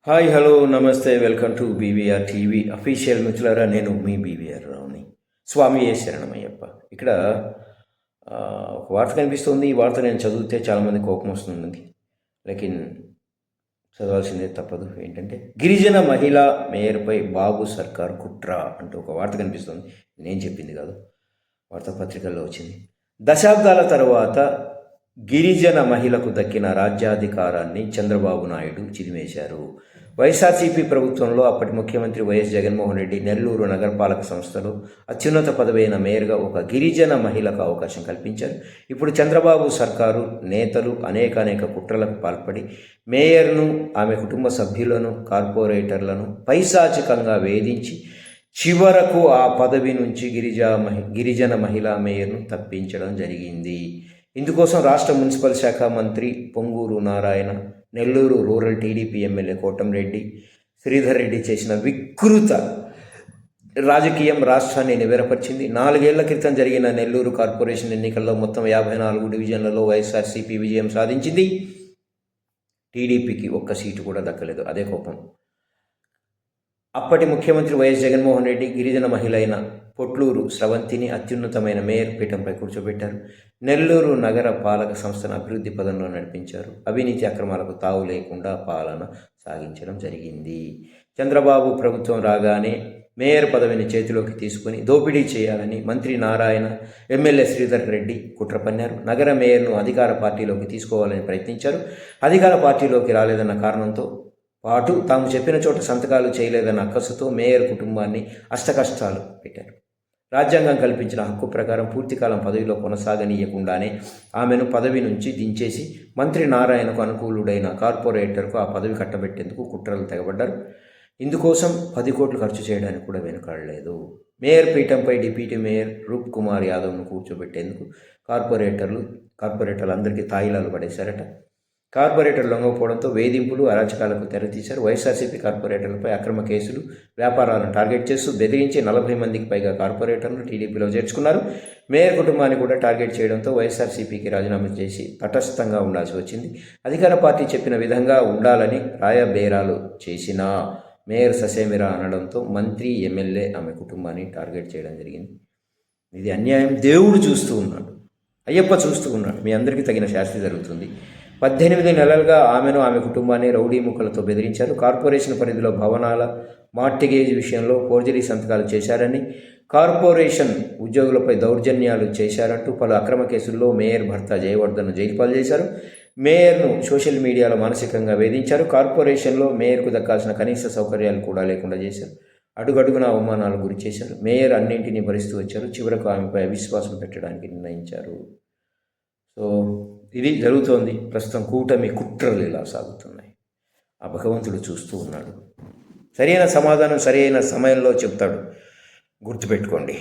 Hi hello నమస్తే welcome to BVR TV official మిత్రులారా, నేను మీ బీవీఆర్ రావుని. స్వామి ఏ శరణమయ్యప్ప. ఇక్కడ ఒక వార్త కనిపిస్తుంది. ఈ వార్త నేను చదివితే చాలామంది కోపం వస్తుంది, లేకిన్ చదవాల్సిందే తప్పదు. ఏంటంటే, గిరిజన మహిళా మేయర్పై బాబు సర్కార్ కుట్ర అంటూ ఒక వార్త కనిపిస్తుంది. నేను చెప్పింది కాదు, వార్తాపత్రికల్లో వచ్చింది. దశాబ్దాల తర్వాత గిరిజన మహిళకు దక్కిన రాజ్యాధికారాన్ని చంద్రబాబు నాయుడు చిదిమేశారు. వైఎస్ఆర్సీపీ ప్రభుత్వంలో అప్పటి ముఖ్యమంత్రి వైఎస్ జగన్మోహన్ రెడ్డి నెల్లూరు నగరపాలక సంస్థలో అత్యున్నత పదవైన మేయర్గా ఒక గిరిజన మహిళకు అవకాశం కల్పించారు. ఇప్పుడు చంద్రబాబు సర్కారు నేతలు అనేక కుట్రలకు పాల్పడి మేయర్ను, ఆమె కుటుంబ సభ్యులను, కార్పొరేటర్లను పైశాచికంగా వేధించి చివరకు ఆ పదవి నుంచి గిరిజన మహిళా మేయర్ను తప్పించడం జరిగింది. ఇందుకోసం రాష్ట్ర మున్సిపల్ శాఖ మంత్రి Ponguru Narayana, Nellore rural TDP MLA Kotamreddy Sridhar Reddy చేసిన వికృత రాజకీయం రాష్ట్రాన్ని నివేరపరిచింది. 4 ఏళ్ల క్రితం జరిగిన నెల్లూరు కార్పొరేషన్ ఎన్నికల్లో మొత్తం 54 డివిజన్లలో వైఎస్ఆర్సీపీ విజయం సాధించింది. టీడీపీకి ఒక్క సీటు కూడా దక్కలేదు. అదే కోపం. అప్పటి ముఖ్యమంత్రి వైఎస్ జగన్మోహన్ రెడ్డి గిరిజన మహిళ అయిన పొట్లూరు స్రవంతిని అత్యున్నతమైన మేయర్ పీఠంపై కూర్చోబెట్టారు. నెల్లూరు నగర పాలక సంస్థను అభివృద్ధి పదంలో నడిపించారు. అవినీతి అక్రమాలకు తావు లేకుండా పాలన సాగించడం జరిగింది. చంద్రబాబు ప్రభుత్వం రాగానే మేయర్ పదవిని చేతిలోకి తీసుకుని దోపిడీ చేయాలని మంత్రి నారాయణ, ఎమ్మెల్యే శ్రీధర్ రెడ్డి కుట్ర పన్నారు. నగర మేయర్ను అధికార పార్టీలోకి తీసుకోవాలని ప్రయత్నించారు. అధికార పార్టీలోకి రాలేదన్న కారణంతో పాటు తాము చెప్పిన చోట సంతకాలు చేయలేదన్న అక్కసుతో మేయర్ కుటుంబాన్ని అష్టకష్టాలు పెట్టారు. రాజ్యాంగం కల్పించిన హక్కు ప్రకారం పూర్తికాలం పదవిలో కొనసాగనీయకుండానే ఆమెను పదవి నుంచి దించేసి మంత్రి నారాయణకు అనుకూలుడైన కార్పొరేటర్కు ఆ పదవి కట్టబెట్టేందుకు కుట్రలు తెగబడ్డారు. ఇందుకోసం 10 కోట్లు ఖర్చు చేయడానికి కూడా వెనుకాడలేదు. మేయర్ పీఠంపై డిప్యూటీ మేయర్ రూప్ కుమార్ యాదవ్ను కూర్చోబెట్టేందుకు కార్పొరేటర్లు అందరికీ తాయిలాలు పడేశారట. కార్పొరేటర్ లొంగకపోవడంతో వేధింపులు, అరాచకాలకు తెరతీశారు. వైఎస్ఆర్సీపీ కార్పొరేటర్లపై అక్రమ కేసులు, వ్యాపారాలను టార్గెట్ చేస్తూ బెదిరించి 40 మందికి పైగా కార్పొరేటర్లు టీడీపీలో చేర్చుకున్నారు. మేయర్ కుటుంబాన్ని కూడా టార్గెట్ చేయడంతో వైఎస్ఆర్సీపీకి రాజీనామా చేసి తటస్థంగా ఉండాల్సి వచ్చింది. అధికార పార్టీ చెప్పిన విధంగా ఉండాలని రాయబేరాలు చేసినా మేయర్ ససేమిరా అనడంతో మంత్రి, ఎమ్మెల్యే ఆమె కుటుంబాన్ని టార్గెట్ చేయడం జరిగింది. ఇది అన్యాయం. దేవుడు చూస్తూ ఉన్నాడు, అయ్యప్ప చూస్తూ ఉన్నాడు. మీ అందరికీ తగిన శాస్తి జరుగుతుంది. 18 నెలలుగా ఆమెను, ఆమె కుటుంబాన్ని రౌడీ ముక్కలతో బెదిరించారు. కార్పొరేషన్ పరిధిలో భవనాల మార్టిగేజ్ విషయంలో ఫోర్జరీ సంతకాలు చేశారని, కార్పొరేషన్ ఉద్యోగులపై దౌర్జన్యాలు చేశారంటూ పలు అక్రమ కేసుల్లో మేయర్ భర్త జయవర్ధన్ను జైలు పాలు చేశారు. మేయర్ను సోషల్ మీడియాలో మానసికంగా వేధించారు. కార్పొరేషన్లో మేయర్కు దక్కాల్సిన కనీస సౌకర్యాలు కూడా లేకుండా చేశారు. అడుగడుగున అవమానాలకు గురి చేశారు. మేయర్ అన్నింటినీ భరిస్తూ వచ్చారు. చివరకు ఆమెపై అవిశ్వాసం పెట్టడానికి నిర్ణయించారు. సో ఇది జరుగుతోంది ప్రస్తుతం. కూటమి కుట్రలు ఇలా సాగుతున్నాయి. ఆ భగవంతుడు చూస్తూ ఉన్నాడు. సరైన సమాధానం సరైన సమయంలో చెప్తాడు. గుర్తుపెట్టుకోండి.